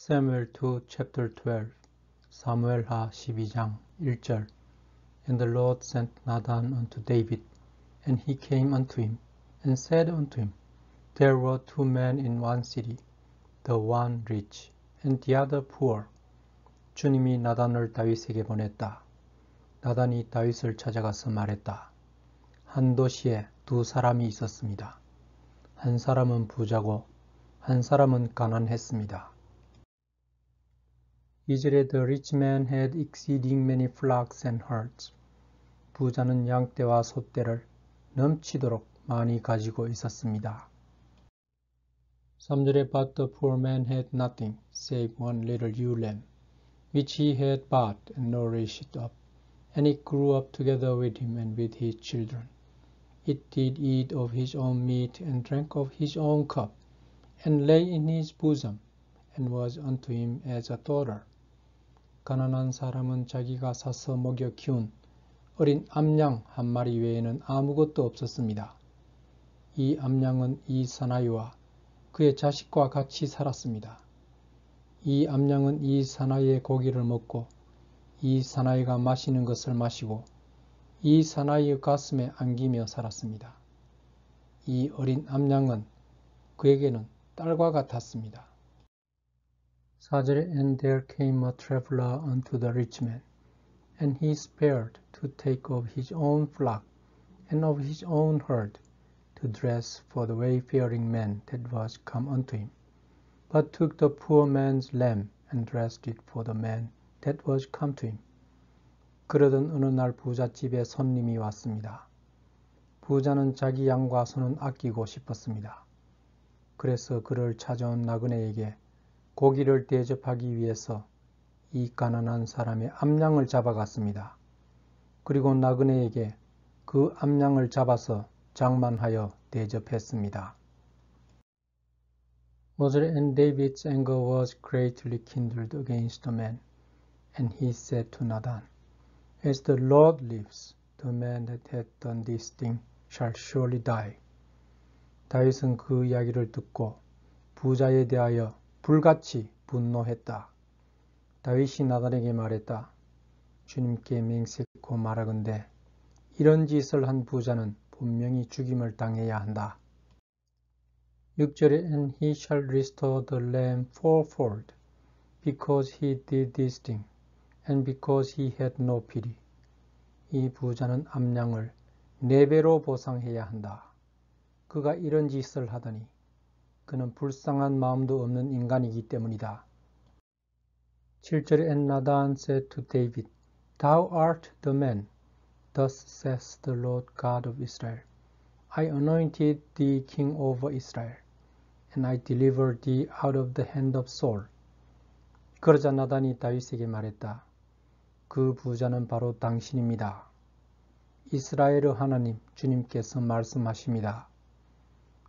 Samuel 2 chapter 12 사무엘하 12장 1절 And the Lord sent Nathan unto David, and he came unto him, and said unto him, There were two men in one city, the one rich, and the other poor. 주님이 나단을 다윗에게 보냈다. 나단이 다윗을 찾아가서 말했다. 한 도시에 두 사람이 있었습니다. 한 사람은 부자고 한 사람은 가난했습니다. 2절에 The rich man had exceeding many flocks and herds. 부자는 양떼와 소떼를 넘치도록 많이 가지고 있었습니다. 3절에 But the poor man had nothing save one little ewe lamb, which he had bought and nourished up, and it grew up together with him and with his children. It did eat of his own meat and drank of his own cup, and lay in his bosom, and was unto him as a daughter. 가난한 사람은 자기가 사서 먹여 키운 어린 암양 한 마리 외에는 아무것도 없었습니다. 이 암양은 이 사나이와 그의 자식과 같이 살았습니다. 이 암양은 이 사나이의 고기를 먹고 이 사나이가 마시는 것을 마시고 이 사나이의 가슴에 안기며 살았습니다. 이 어린 암양은 그에게는 딸과 같았습니다. 4절에 And there came a traveler unto the rich man, and he spared to take of his own flock and of his own herd to dress for the wayfaring man that was come unto him, but took the poor man's lamb and dressed it for the man that was come to him. 그러던 어느 날 부잣집에 손님이 왔습니다. 부자는 자기 양과 소는 아끼고 싶었습니다. 그래서 그를 찾아온 나그네에게 고기를 대접하기 위해서 이 가난한 사람의 암양을 잡아갔습니다. 그리고 나그네에게 그 암양을 잡아서 장만하여 대접했습니다. 5절에 And David's anger was greatly kindled against the man, and he said to Nathan, As the Lord lives, the man that hath done this thing shall surely die. 다윗은 그 이야기를 듣고 부자에 대하여 불같이 분노했다. 다윗이 나단에게 말했다. 주님께 맹세코 말하건대 이런 짓을 한 부자는 분명히 죽임을 당해야 한다. 6절에 And he shall restore the lamb fourfold, because he did this thing, and because he had no pity. 이 부자는 암양을 4배로 보상해야 한다. 그가 이런 짓을 하더니 그는 불쌍한 마음도 없는 인간이기 때문이다. 7절에 And Nathan said to David, Thou art the man. Thus saith the Lord God of Israel, I anointed thee king over Israel, and I delivered thee out of the hand of Saul. 그러자 나단이 다윗에게 말했다. 그 부자는 바로 당신입니다. 이스라엘의 하나님 주님께서 말씀하십니다.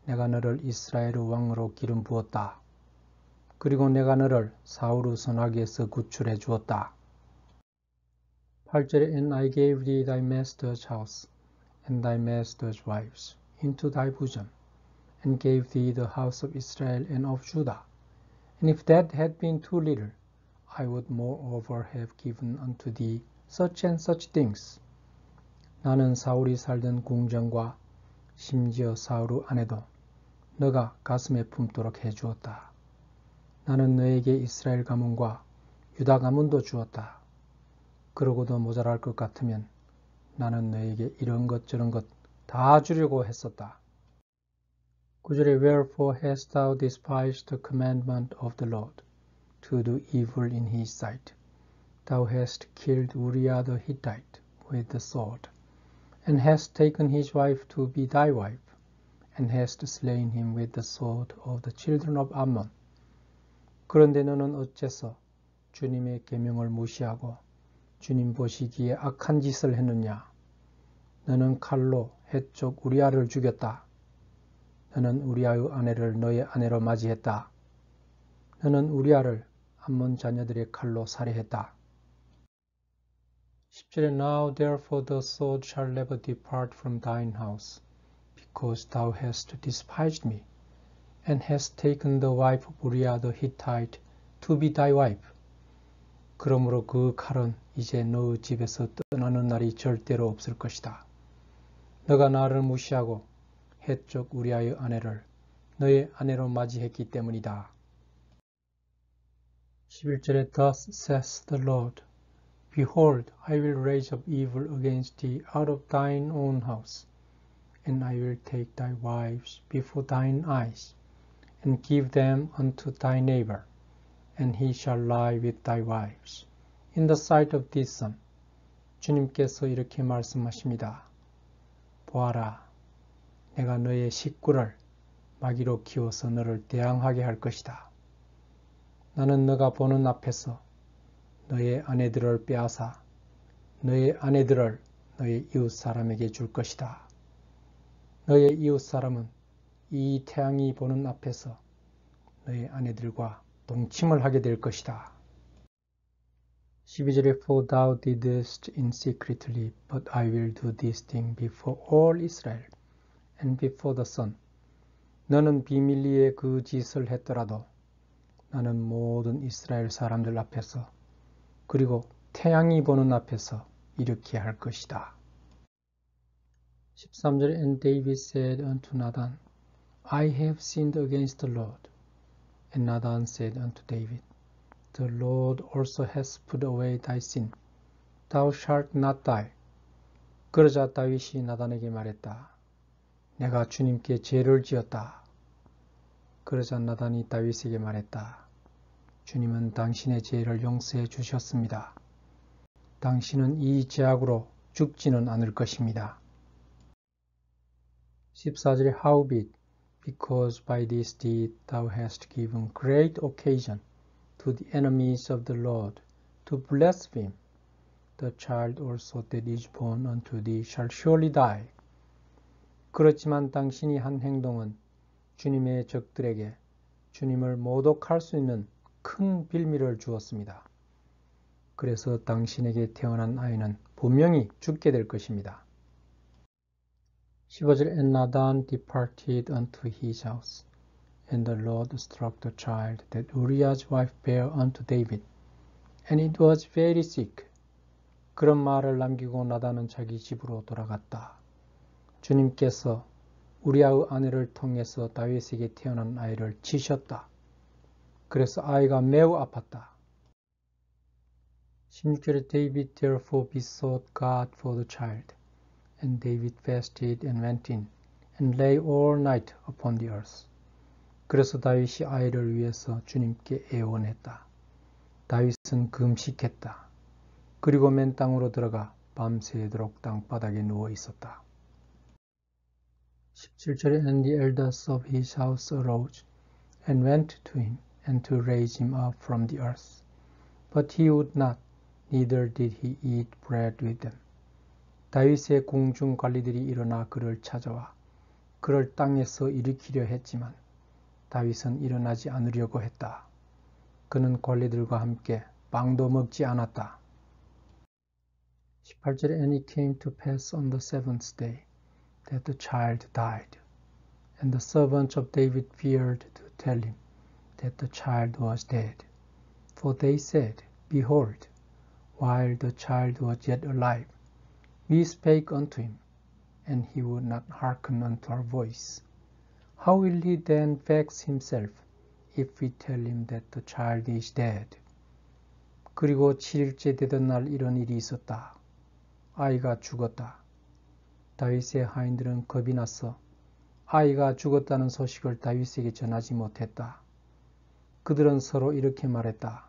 내가 너를 이스라엘의 왕으로 기름 부었다. 그리고 내가 너를 사울의 손아귀에서 구출해 주었다. 8절에 And I gave thee thy master's house and thy master's wives into thy bosom, and gave thee the house of Israel and of Judah. And if that had been too little, I would moreover have given unto thee such and such things. 나는 사울이 살던 궁정과 심지어 사울의 아내도 너가 가슴에 품도록 해주었다. 나는 너에게 이스라엘 가문과 유다 가문도 주었다. 그러고도 모자랄 것 같으면 나는 너에게 이런 것 저런 것 다 주려고 했었다. 9절에 Wherefore hast thou despised the commandment of the Lord, to do evil in his sight? Thou hast killed Uriah the Hittite with the sword, and hast taken his wife to be thy wife, and hast slain him with the sword of the children of Ammon. 그런데 너는 어째서 주님의 계명을 무시하고 주님 보시기에 악한 짓을 했느냐? 너는 칼로 헷족 우리아를 죽였다. 너는 우리아의 아내를 너의 아내로 맞이했다. 너는 우리아를 암몬 자녀들의 칼로 살해했다. 10절에 Now therefore the sword shall never depart from thine house, because thou hast despised me, and hast taken the wife of Uriah the Hittite to be thy wife. 그러므로 그 칼은 이제 너의 집에서 떠나는 날이 절대로 없을 것이다. 너가 나를 무시하고 헷족 우리아의 아내를 너의 아내로 맞이했기 때문이다. 11절에 Thus saith the Lord, Behold, I will raise up evil against thee out of thine own house, and I will take thy wives before thine eyes, and give them unto thy neighbor, and he shall lie with thy wives, in the sight of thy son. 주님께서 이렇게 말씀하십니다. 보아라, 내가 너의 식구를 마귀로 키워서 너를 대항하게 할 것이다. 나는 너가 보는 앞에서 너의 아내들을 빼앗아 너의 아내들을 너의 이웃 사람에게 줄 것이다. 너의 이웃 사람은 이 태양이 보는 앞에서 너의 아내들과 동침을 하게 될 것이다. 12절에 For thou didst in secretly, but I will do this thing before all Israel and before the sun. 너는 비밀리에 그 짓을 했더라도 나는 모든 이스라엘 사람들 앞에서 그리고 태양이 보는 앞에서 이렇게 할 것이다. 13절에 And David said unto Nathan, I have sinned against the Lord. And Nathan said unto David, The Lord also has put away thy sin. Thou shalt not die. 그러자 다윗이 나단에게 말했다. 내가 주님께 죄를 지었다. 그러자 나단이 다윗에게 말했다. 주님은 당신의 죄를 용서해 주셨습니다. 당신은 이 죄악으로 죽지는 않을 것입니다. 14절에 Howbeit, because by this deed thou hast given great occasion to the enemies of the Lord to blaspheme, the child also that is born unto thee shall surely die. 그렇지만 당신이 한 행동은 주님의 적들에게 주님을 모독할 수 있는 큰 빌미를 주었습니다. 그래서 당신에게 태어난 아이는 분명히 죽게 될 것입니다. 15절 And Nathan departed unto his house, and the Lord struck the child that Uriah's wife bare unto David, and it was very sick. 그런 말을 남기고 나단은 자기 집으로 돌아갔다. 주님께서 우리아의 아내를 통해서 다윗에게 태어난 아이를 치셨다. 그래서 아이가 매우 아팠다. 16절에 David therefore besought God for the child, and David fasted and went in, and lay all night upon the earth. 그래서 다윗이 아이를 위해서 주님께 애원했다. 다윗은 금식했다. 그리고 맨 땅으로 들어가 밤새도록 땅바닥에 누워 있었다. 17절에 And the elders of his house arose, and went to him, and to raise him up from the earth. But he would not, neither did he eat bread with them. 다윗의 궁중 관리들이 일어나 그를 찾아와 그를 땅에서 일으키려 했지만 다윗은 일어나지 않으려고 했다. 그는 관리들과 함께 빵도 먹지 않았다. 18절에 And it came to pass on the seventh day that the child died, and the servants of David feared to tell him that the child was dead. For they said, Behold, while the child was yet alive, we spake unto him, and he would not hearken unto our voice. How will he then vex himself if we tell him that the child is dead? 그리고 7일째 되던 날 이런 일이 있었다. 아이가 죽었다. 다윗의 하인들은 겁이 나서 아이가 죽었다는 소식을 다윗에게 전하지 못했다. 그들은 서로 이렇게 말했다.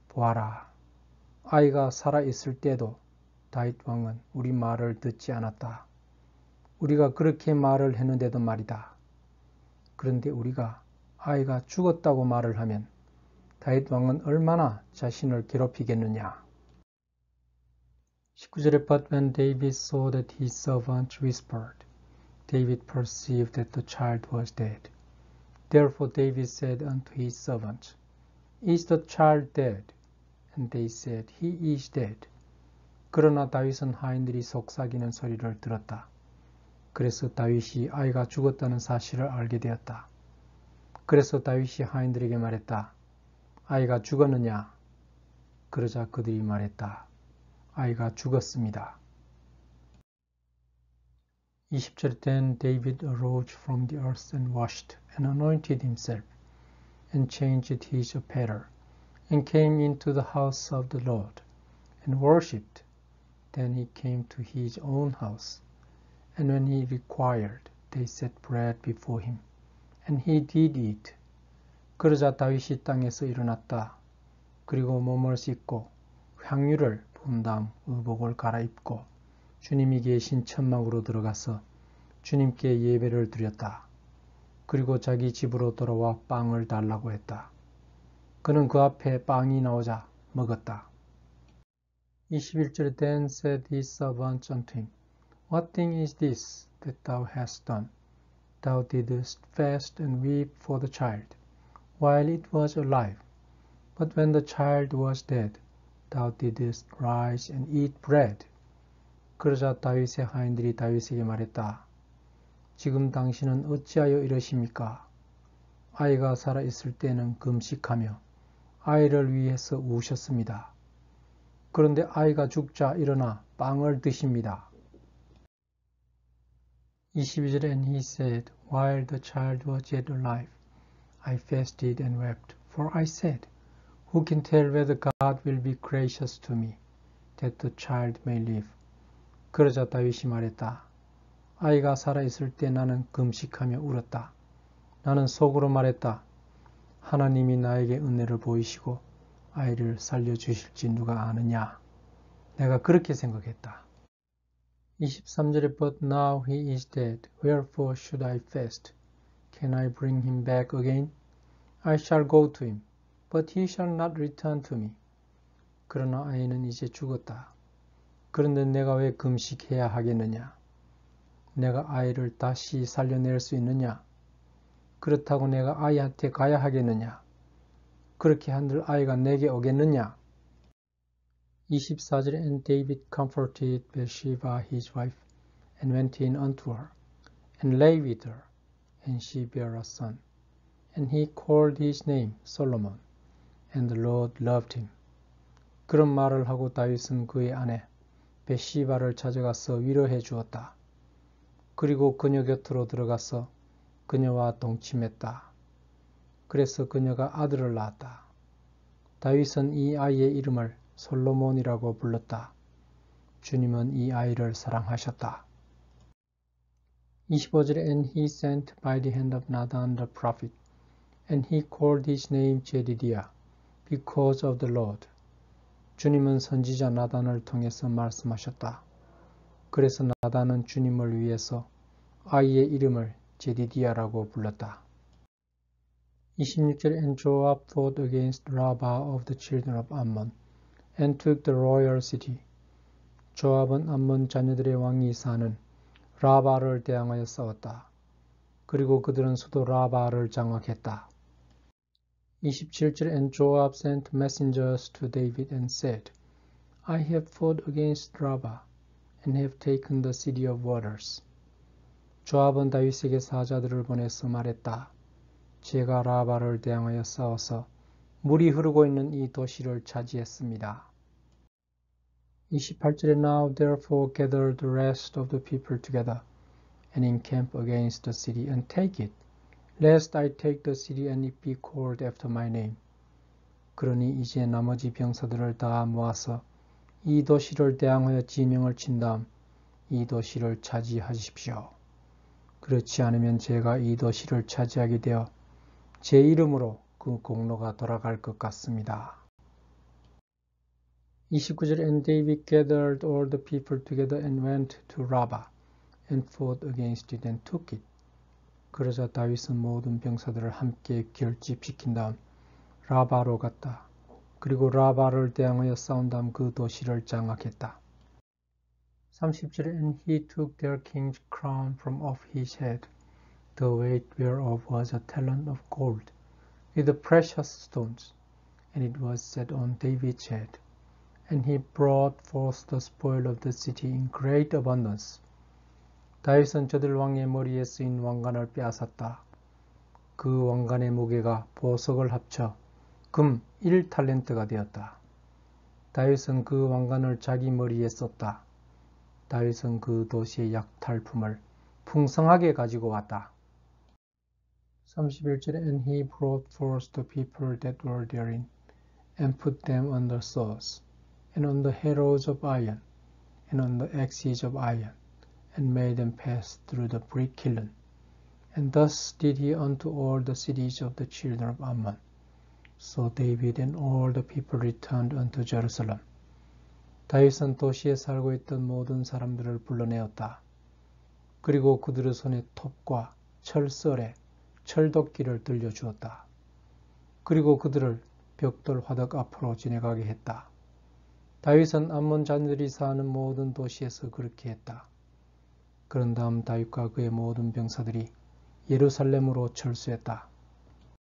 보아라, 아이가 살아있을 때도 다윗 왕은 우리 말을 듣지 않았다. 우리가 그렇게 말을 했는데도 말이다. 그런데 우리가 아이가 죽었다고 말을 하면 다윗 왕은 얼마나 자신을 괴롭히겠느냐. 19절에 But when David saw that his servant whispered, David perceived that the child was dead. Therefore David said unto his servants, Is the child dead? And they said, He is dead. 그러나 다윗은 하인들이 속삭이는 소리를 들었다. 그래서 다윗이 아이가 죽었다는 사실을 알게 되었다. 그래서 다윗이 하인들에게 말했다. 아이가 죽었느냐? 그러자 그들이 말했다. 아이가 죽었습니다. 20절 Then David arose from the earth and washed and anointed himself and changed his apparel and came into the house of the Lord and worshipped. Then he came to his own house. And when he required, they set bread before him. And he did eat. 그러자 다윗이 땅에서 일어났다. 그리고 몸을 씻고 향유를 본 다음 의복을 갈아입고 주님이 계신 천막으로 들어가서 주님께 예배를 드렸다. 그리고 자기 집으로 돌아와 빵을 달라고 했다. 그는 그 앞에 빵이 나오자 먹었다. 21절 Then said his servants unto him, What thing is this that thou hast done? Thou didst fast and weep for the child, while it was alive. But when the child was dead, thou didst rise and eat bread. 그러자 다윗의 하인들이 다윗에게 말했다. 지금 당신은 어찌하여 이러십니까? 아이가 살아있을 때는 금식하며 아이를 위해서 우셨습니다. 그런데 아이가 죽자 일어나 빵을 드십니다. 22절 And he said, While the child was yet alive, I fasted and wept, for I said, Who can tell whether God will be gracious to me, that the child may live? 그러자 다윗이 말했다. 아이가 살아있을 때 나는 금식하며 울었다. 나는 속으로 말했다. 하나님이 나에게 은혜를 보이시고 아이를 살려주실지 누가 아느냐. 내가 그렇게 생각했다. 23절에 But now he is dead. Wherefore should I fast? Can I bring him back again? I shall go to him, but he shall not return to me. 그러나 아이는 이제 죽었다. 그런데 내가 왜 금식해야 하겠느냐? 내가 아이를 다시 살려낼 수 있느냐? 그렇다고 내가 아이한테 가야 하겠느냐? 그렇게 한들 아이가 내게 오겠느냐? 24절에 And David comforted Bathsheba his wife, and went in unto her, and lay with her, and she bare a son. And he called his name Solomon, and the Lord loved him. 그런 말을 하고 다윗은 그의 아내 베시바를 찾아가서 위로해 주었다. 그리고 그녀 곁으로 들어가서 그녀와 동침했다. 그래서 그녀가 아들을 낳았다. 다윗은 이 아이의 이름을 솔로몬이라고 불렀다. 주님은 이 아이를 사랑하셨다. 25절에 And he sent by the hand of Nathan the prophet, and he called his name Jedidiah, because of the Lord. 주님은 선지자 나단을 통해서 말씀하셨다. 그래서 나단은 주님을 위해서 아이의 이름을 제디디아라고 불렀다. 26절 And Joab fought against Rabbah of the children of Ammon, and took the royal city. 조압은 암몬 자녀들의 왕이 사는 라바를 대항하여 싸웠다. 그리고 그들은 수도 라바를 장악했다. 27절 And Joab sent messengers to David and said, I have fought against Rabbah, and have taken the city of waters. 조압은 다윗에게 사자들을 보내서 말했다. 제가 라바를 대항하여 싸워서 물이 흐르고 있는 이 도시를 차지했습니다. 28절에 Now therefore gather the rest of the people together, and encamp against the city, and take it, lest I take the city and it be called after my name. 그러니 이제 나머지 병사들을 다 모아서 이 도시를 대항하여 지명을 친 다음 이 도시를 차지하십시오. 그렇지 않으면 제가 이 도시를 차지하게 되어 제 이름으로 그 공로가 돌아갈 것 같습니다. 29절 And David gathered all the people together and went to Rabbah and fought against it and took it. 그러자 다윗은 모든 병사들을 함께 결집시킨 다음 라바로 갔다. 그리고 라바를 대항하여 싸운 다음 그 도시를 장악했다. 30절에 And he took their king's crown from off his head, the weight whereof was a talent of gold, with the precious stones, and it was set on David's head. And he brought forth the spoil of the city in great abundance. 다윗은 저들 왕의 머리에 쓰인 왕관을 빼앗았다. 그 왕관의 무게가 보석을 합쳐 금 1탈렌트가 되었다. 다윗은 그 왕관을 자기 머리에 썼다. 다윗은 그 도시의 약탈품을 풍성하게 가지고 왔다. 31절에 And he brought forth the people that were therein, and put them on the swords, and on the harrows of iron, and on the axes of iron, and made them pass through the brick kiln. And thus did he unto all the cities of the children of Ammon. So David and all the people returned unto Jerusalem. 다윗은 도시에 살고 있던 모든 사람들을 불러내었다. 그리고 그들의 손에 톱과 철썰에 철도끼를 들려주었다. 그리고 그들을 벽돌 화덕 앞으로 지나가게 했다. 다윗은 암몬 자녀들이 사는 모든 도시에서 그렇게 했다. 그런 다음 다윗과 그의 모든 병사들이 예루살렘으로 철수했다.